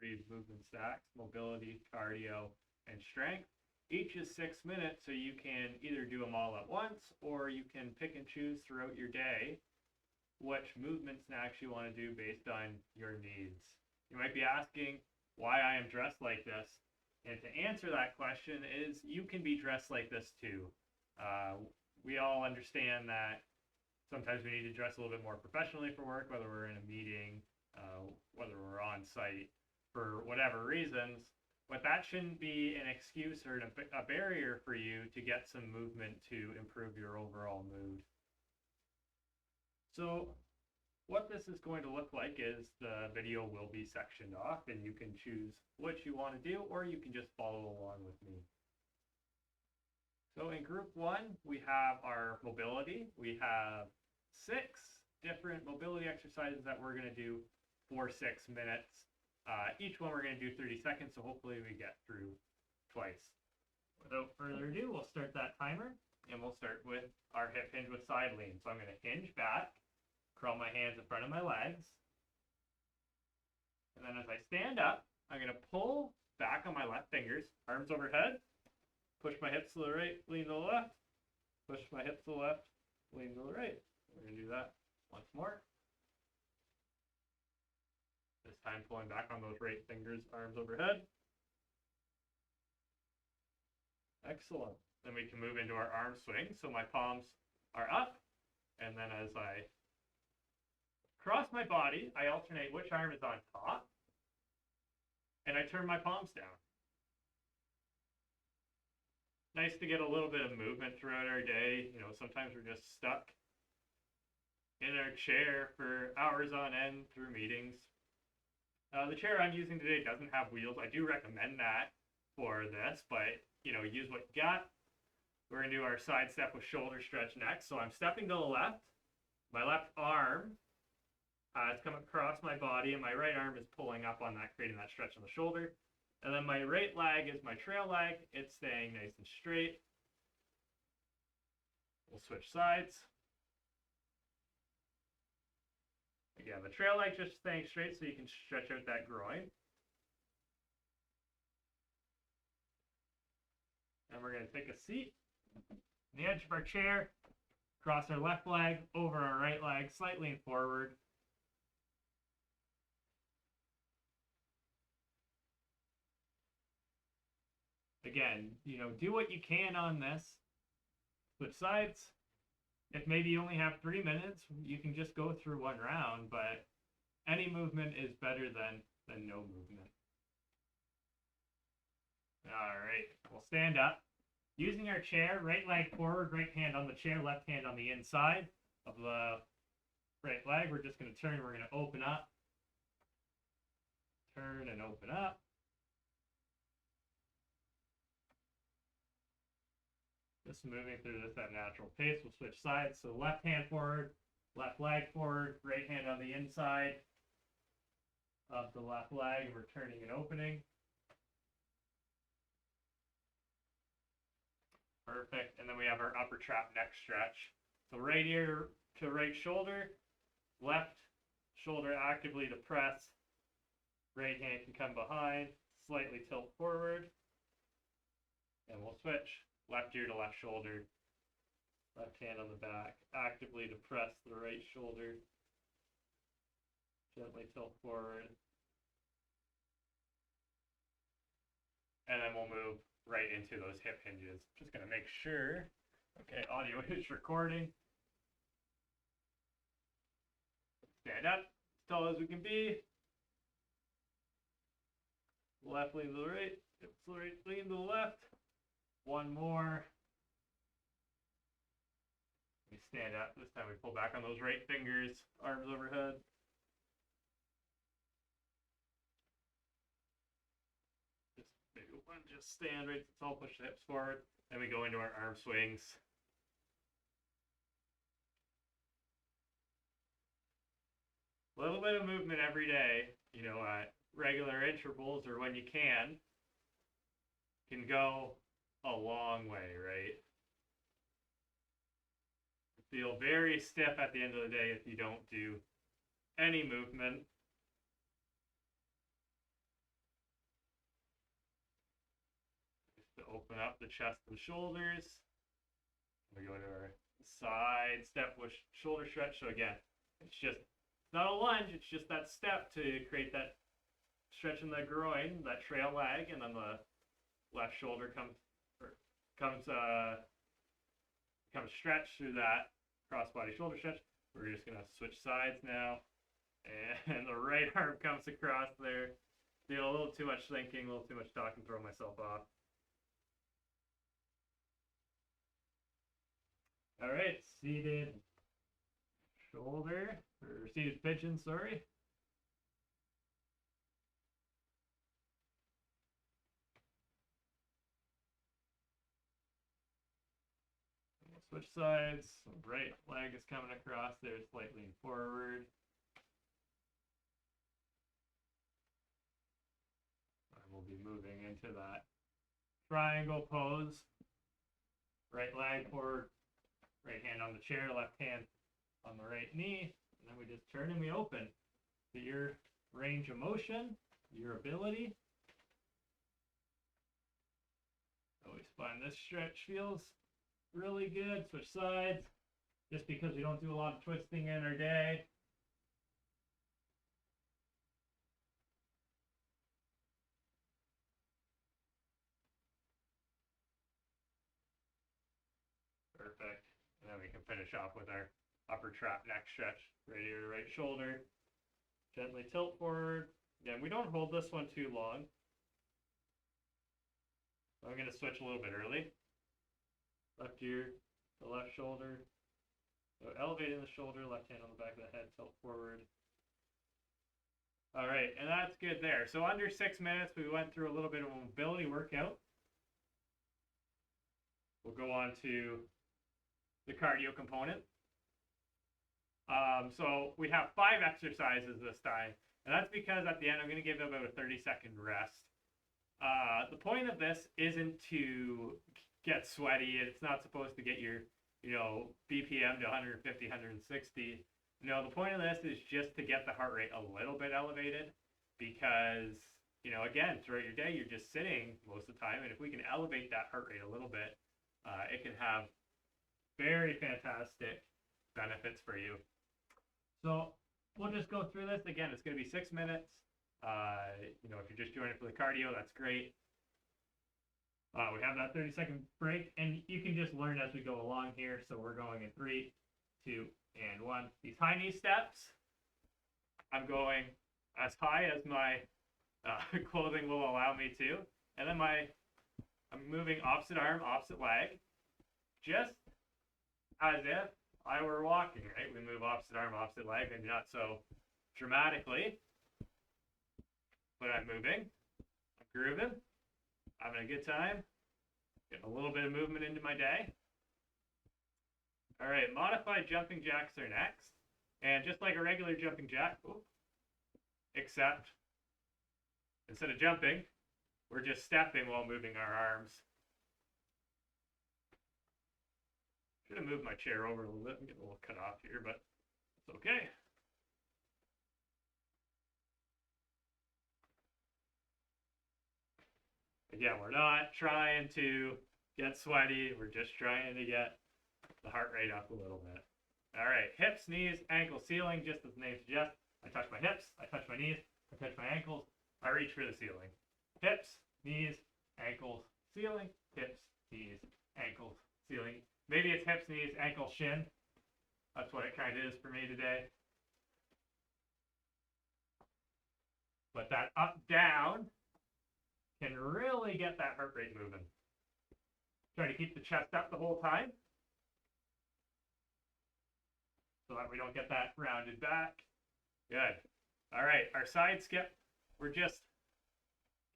3 movement stacks: mobility, cardio, and strength. Each is 6 minutes, so you can either do them all at once, or you can pick and choose throughout your day which movement snacks you want to do based on your needs. You might be asking why I am dressed like this. And to answer that question is you can be dressed like this too. We all understand that sometimes we need to dress a little bit more professionally for work, whether we're in a meeting, whether we're on site, for whatever reasons. But that shouldn't be an excuse or a barrier for you to get some movement to improve your overall mood. So what this is going to look like is the video will be sectioned off, and you can choose what you want to do, or you can just follow along with me. So in group 1, we have our mobility. We have 6 different mobility exercises that we're going to do for 6 minutes. Each one we're going to do 30 seconds, so hopefully we get through twice. Without further ado, we'll start that timer, and we'll start with our hip hinge with side lean. So I'm going to hinge back, curl my hands in front of my legs, and then as I stand up, I'm going to pull back on my left fingers, arms overhead, push my hips to the right, lean to the left, push my hips to the left, lean to the right. We're going to do that once more. This time pulling back on those right fingers, arms overhead. Excellent. Then we can move into our arm swing. So my palms are up, and then as I cross my body, I alternate which arm is on top, and I turn my palms down. Nice to get a little bit of movement throughout our day. You know, sometimes we're just stuck in our chair for hours on end through meetings. The chair I'm using today doesn't have wheels. I do recommend that for this, but you know, use what you got. We're gonna do our side step with shoulder stretch next. So I'm stepping to the left. My left arm is coming across my body, and my right arm is pulling up on that, creating that stretch on the shoulder. And then my right leg is my trail leg. It's staying nice and straight. We'll switch sides. Again, the trail leg just staying straight so you can stretch out that groin. And we're going to take a seat on the edge of our chair, cross our left leg over our right leg, slightly lean forward. Again, you know, do what you can on this. Switch sides. If maybe you only have 3 minutes, you can just go through one round, but any movement is better than no movement. All right, we'll stand up. Using our chair, right leg forward, right hand on the chair, left hand on the inside of the right leg. We're just going to turn, we're going to open up. Turn and open up. Just moving through this at natural pace. We'll switch sides. So left hand forward, left leg forward, right hand on the inside of the left leg. We're turning and opening. Perfect. And then we have our upper trap neck stretch. So right ear to right shoulder, left shoulder actively to press. Right hand can come behind, slightly tilt forward, and we'll switch. Left ear to left shoulder, left hand on the back, actively to press the right shoulder, gently tilt forward, and then we'll move right into those hip hinges. Just going to make sure, okay, audio is recording. Stand up, as tall as we can be. Left lean to the right, hips right, lean to the left. One more. We stand up. This time we pull back on those right fingers, arms overhead. Just maybe one, just stand right tall, push the hips forward. Then we go into our arm swings. A little bit of movement every day, you know, at regular intervals or when you can go a long way, right? Feel very stiff at the end of the day if you don't do any movement. open up the chest and shoulders. We go to our side step with shoulder stretch. So again, it's not a lunge, it's just that step to create that stretch in the groin, that trail leg, and then the left shoulder comes stretched through that crossbody shoulder stretch. We're just gonna switch sides now, and the right arm comes across there. Did a little too much thinking, a little too much talking, throw myself off. All right, seated shoulder, or seated pigeon, sorry. We'll switch sides. Right leg is coming across there, slightly forward. And we'll be moving into that triangle pose. Right leg forward, right hand on the chair, left hand on the right knee, and then we just turn and we open to your range of motion, your ability. Always find this stretch feels really good. Switch sides, just because we don't do a lot of twisting in our day. Perfect. And then we can finish off with our upper trap neck stretch. Right ear to right shoulder. Gently tilt forward. Again, we don't hold this one too long. I'm going to switch a little bit early. Left ear to left shoulder. So elevating the shoulder, left hand on the back of the head, tilt forward. All right, and that's good there. So under 6 minutes, we went through a little bit of a mobility workout. We'll go on to the cardio component. So we have 5 exercises this time, and that's because at the end I'm going to give about a 30-second rest. The point of this isn't to get sweaty. It's not supposed to get your, BPM to 150, 160. No, the point of this is just to get the heart rate a little bit elevated because, again, throughout your day, you're just sitting most of the time. And if we can elevate that heart rate a little bit, it can have very fantastic benefits for you. So we'll just go through this. Again, it's going to be 6 minutes. If you're just joining for the cardio, that's great. We have that 30-second break, and you can just learn as we go along here. So we're going in 3, 2, and 1. These high knee steps, I'm going as high as my clothing will allow me to. And then I'm moving opposite arm, opposite leg, just as if I were walking, right? We move opposite arm, opposite leg, maybe not so dramatically, but I'm moving, I'm grooving, having a good time, getting a little bit of movement into my day. All right, modified jumping jacks are next. And just like a regular jumping jack, except instead of jumping, we're just stepping while moving our arms. Should have moved my chair over a little bit and get a little cut off here, but it's okay. Again, we're not trying to get sweaty. We're just trying to get the heart rate up a little bit. All right, hips, knees, ankles, ceiling, just as the name suggests. I touch my hips, I touch my knees, I touch my ankles, I reach for the ceiling. Hips, knees, ankles, ceiling, hips, knees, ankles, ceiling. Maybe it's hips, knees, ankle, shin. That's what it kind of is for me today. But that up, down can really get that heart rate moving. Try to keep the chest up the whole time so that we don't get that rounded back. Good. All right, our side skip, we're just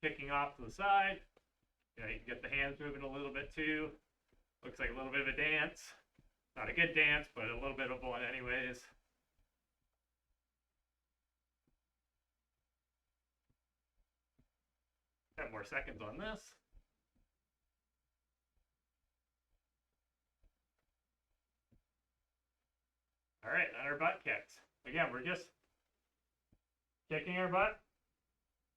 kicking off to the side. You can get the hands moving a little bit too. Looks like a little bit of a dance. Not a good dance, but a little bit of one anyways. 10 more seconds on this. All right, on our butt kicks. Again, we're just kicking our butt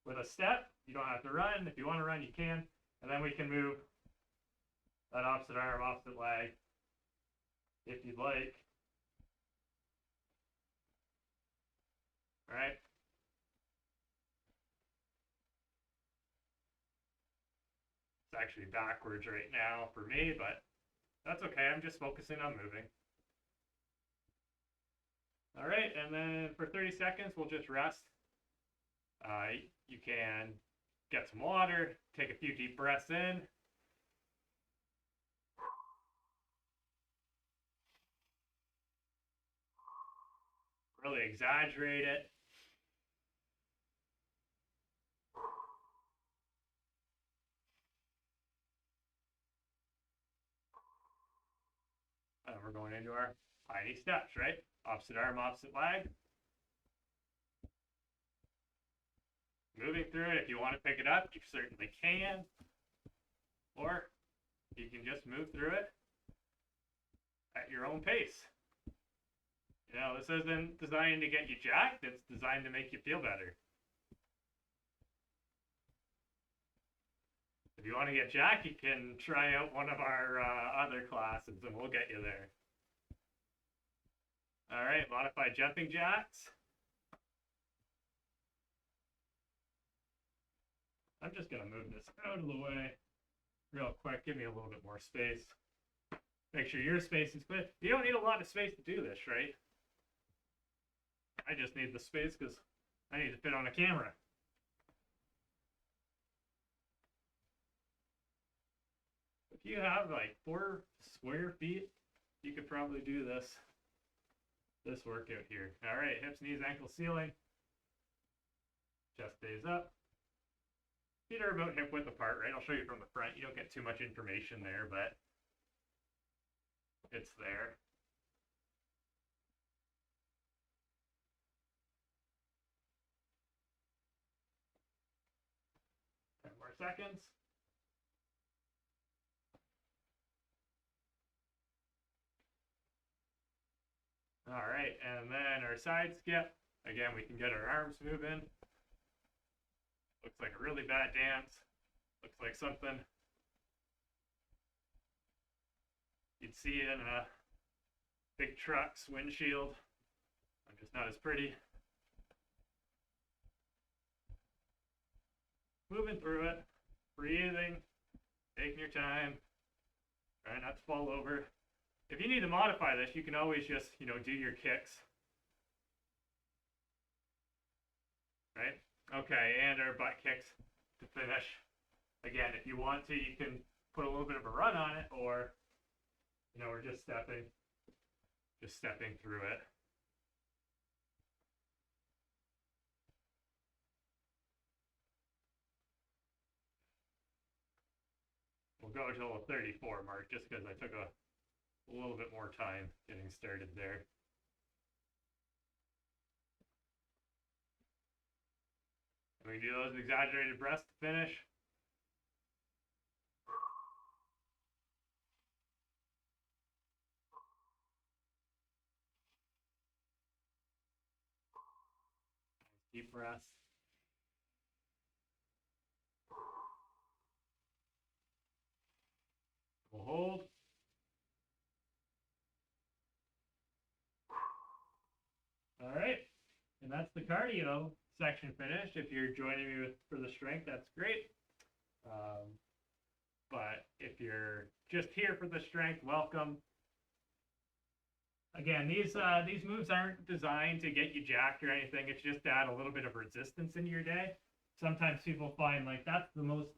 with a step. You don't have to run. If you want to run, you can. And then we can move that opposite arm, opposite leg, if you'd like. All right. It's actually backwards right now for me, but that's okay. I'm just focusing on moving. All right, and then for 30 seconds, we'll just rest. You can get some water, take a few deep breaths in. Really exaggerate it. And we're going into our tiny steps, right? Opposite arm, opposite leg. Moving through it. If you want to pick it up, you certainly can. Or you can just move through it at your own pace. You know, this isn't designed to get you jacked. It's designed to make you feel better. If you want to get jacked, you can try out one of our other classes and we'll get you there. All right, modified jumping jacks. I'm just going to move this out of the way real quick. Give me a little bit more space. Make sure your space is clear. You don't need a lot of space to do this, right? I just need the space because I need to fit on a camera. If you have like 4 square feet, you could probably do this workout here. All right, hips, knees, ankles, ceiling. Chest stays up. Feet are about hip width apart, right? I'll show you from the front. You don't get too much information there, but it's there. More seconds. All right, and then our side skip. Again, we can get our arms moving. Looks like a really bad dance. Looks like something you'd see in a big truck's windshield. I'm just not as pretty. Moving through it, breathing, taking your time, trying not to fall over. If you need to modify this, you can always just, do your kicks. Right? Okay, and our butt kicks to finish. Again, if you want to, you can put a little bit of a run on it, or, we're just stepping through it. We'll go until the 34 mark, just because I took a little bit more time getting started there. And we can do those exaggerated breaths to finish. Deep breaths. We'll hold. All right, and that's the cardio section finished. If you're joining me for the strength, that's great. But if you're just here for the strength, welcome. Again, these moves aren't designed to get you jacked or anything. It's just to add a little bit of resistance into your day. Sometimes people find like that's the most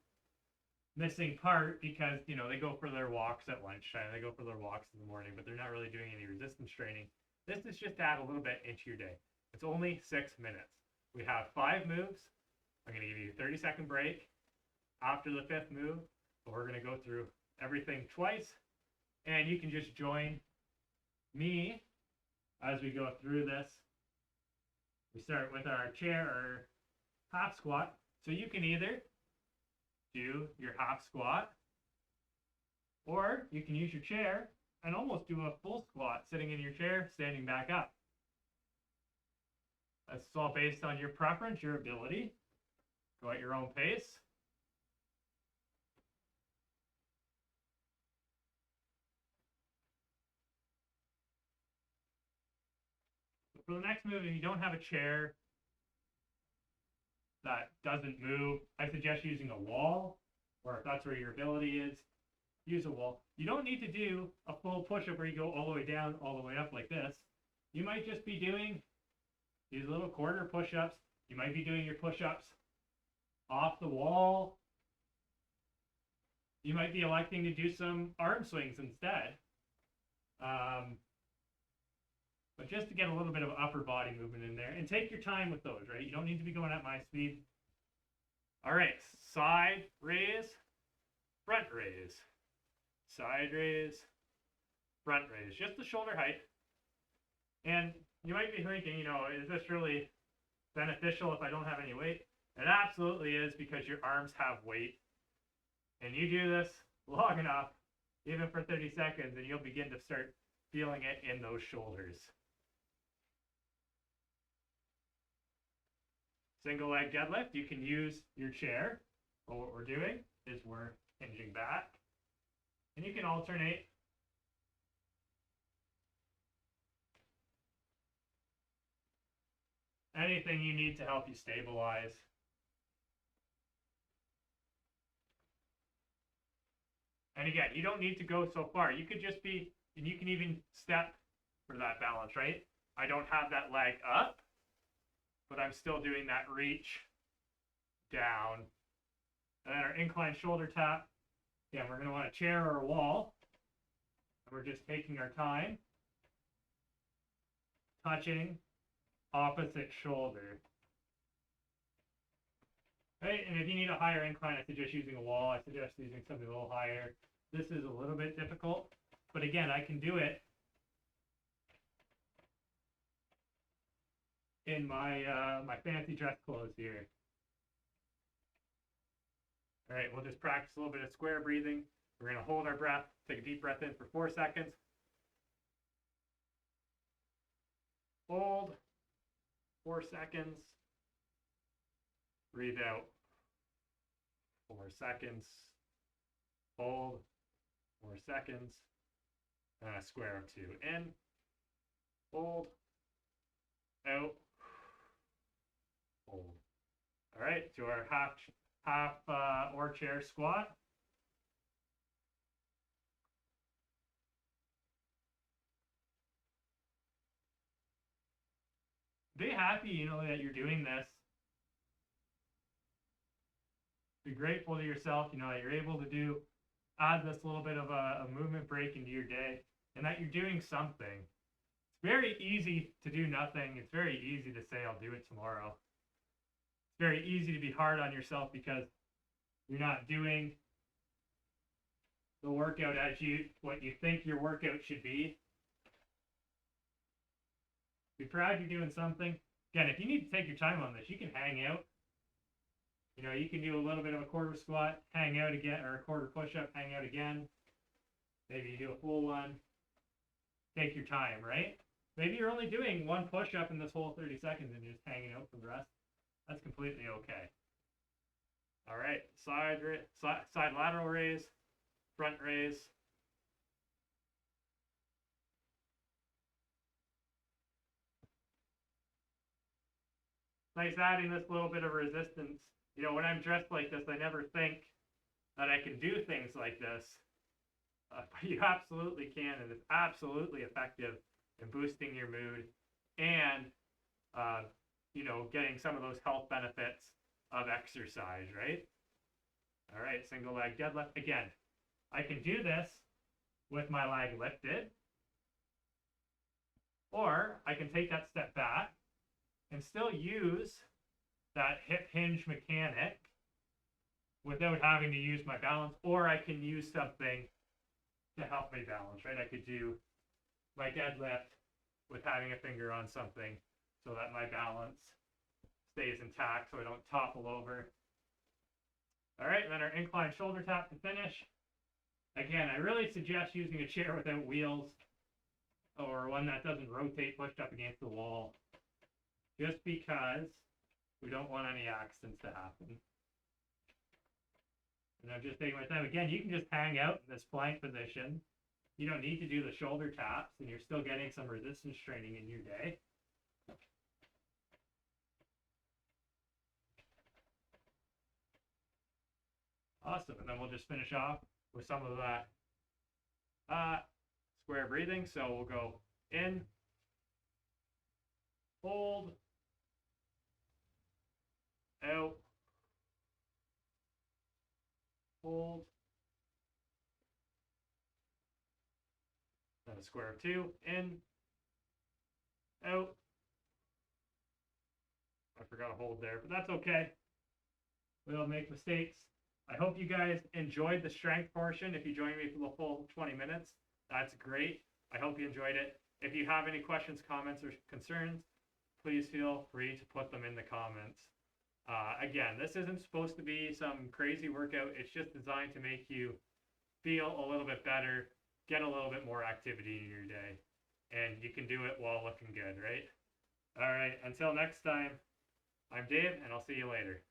missing part because, they go for their walks at lunchtime, they go for their walks in the morning, but they're not really doing any resistance training. This is just to add a little bit into your day. It's only 6 minutes. We have 5 moves. I'm going to give you a 30-second break after the 5th move, but we're going to go through everything twice, and you can just join me as we go through this. We start with our chair or half squat. So you can either do your half squat, or you can use your chair and almost do a full squat sitting in your chair, standing back up. That's all based on your preference, your ability. Go at your own pace. For the next move, if you don't have a chair that doesn't move, I suggest using a wall, or if that's where your ability is, use a wall. You don't need to do a full push-up where you go all the way down, all the way up like this. You might just be doing these little quarter push-ups. You might be doing your push-ups off the wall. You might be electing to do some arm swings instead. But just to get a little bit of upper body movement in there. And take your time with those, right? You don't need to be going at my speed. All right, side raise, front raise. Side raise, front raise. Just the shoulder height. And you might be thinking, you know, is this really beneficial if I don't have any weight? It absolutely is, because your arms have weight. And you do this long enough, even for 30 seconds, and you'll begin to start feeling it in those shoulders. Single leg deadlift, you can use your chair. But what we're doing is we're hinging back. And you can alternate. Anything you need to help you stabilize. And again, you don't need to go so far. You could just be, and you can even step for that balance, right? I don't have that leg up, but I'm still doing that reach down. And then our incline shoulder tap. Again, we're going to want a chair or a wall. And we're just taking our time, touching opposite shoulder. Right? And if you need a higher incline, I suggest using a wall. I suggest using something a little higher. This is a little bit difficult, but again, I can do it in my my fancy dress clothes here. All right, we'll just practice a little bit of square breathing. We're going to hold our breath, take a deep breath in for 4 seconds. Hold 4 seconds. Breathe out 4 seconds. Hold 4 seconds. And a square of 2. In. Hold. Out. Hold. All right, to our half or chair squat. Be happy, you know, that you're doing this. Be grateful to yourself, you know, that you're able to add this little bit of a movement break into your day, and that you're doing something. It's very easy to do nothing. It's very easy to say, I'll do it tomorrow. It's very easy to be hard on yourself because you're not doing the workout as what you think your workout should be. Be proud you're doing something. Again, if you need to take your time on this, you can hang out. You know, you can do a little bit of a quarter squat, hang out again, or a quarter push-up, hang out again. Maybe you do a full one. Take your time, right? Maybe you're only doing one push-up in this whole 30 seconds and you're just hanging out for the rest. That's completely okay. All right, side lateral raise, front raise. Nice adding this little bit of resistance. You know, when I'm dressed like this, I never think that I can do things like this. But you absolutely can, and it's absolutely effective in boosting your mood and, you know, getting some of those health benefits of exercise, right? All right, single leg deadlift. Again, I can do this with my leg lifted, or I can take that step back and still use that hip hinge mechanic without having to use my balance, or I can use something to help me balance, right? I could do my deadlift with having a finger on something so that my balance stays intact so I don't topple over. All right, and then our incline shoulder tap to finish. Again, I really suggest using a chair without wheels or one that doesn't rotate pushed up against the wall, just because we don't want any accidents to happen. And I'm just taking my time. Again, you can just hang out in this plank position. You don't need to do the shoulder taps, and you're still getting some resistance training in your day. Awesome. And then we'll just finish off with some of that square breathing. So we'll go in, hold, out, hold, then a square of 2, in, out. I forgot to hold there, but that's okay. We'll make mistakes. I hope you guys enjoyed the strength portion. If you joined me for the full 20 minutes, that's great. I hope you enjoyed it. If you have any questions, comments, or concerns, please feel free to put them in the comments. Again, this isn't supposed to be some crazy workout. It's just designed to make you feel a little bit better, get a little bit more activity in your day, and you can do it while looking good, right? All right, until next time, I'm Dave, and I'll see you later.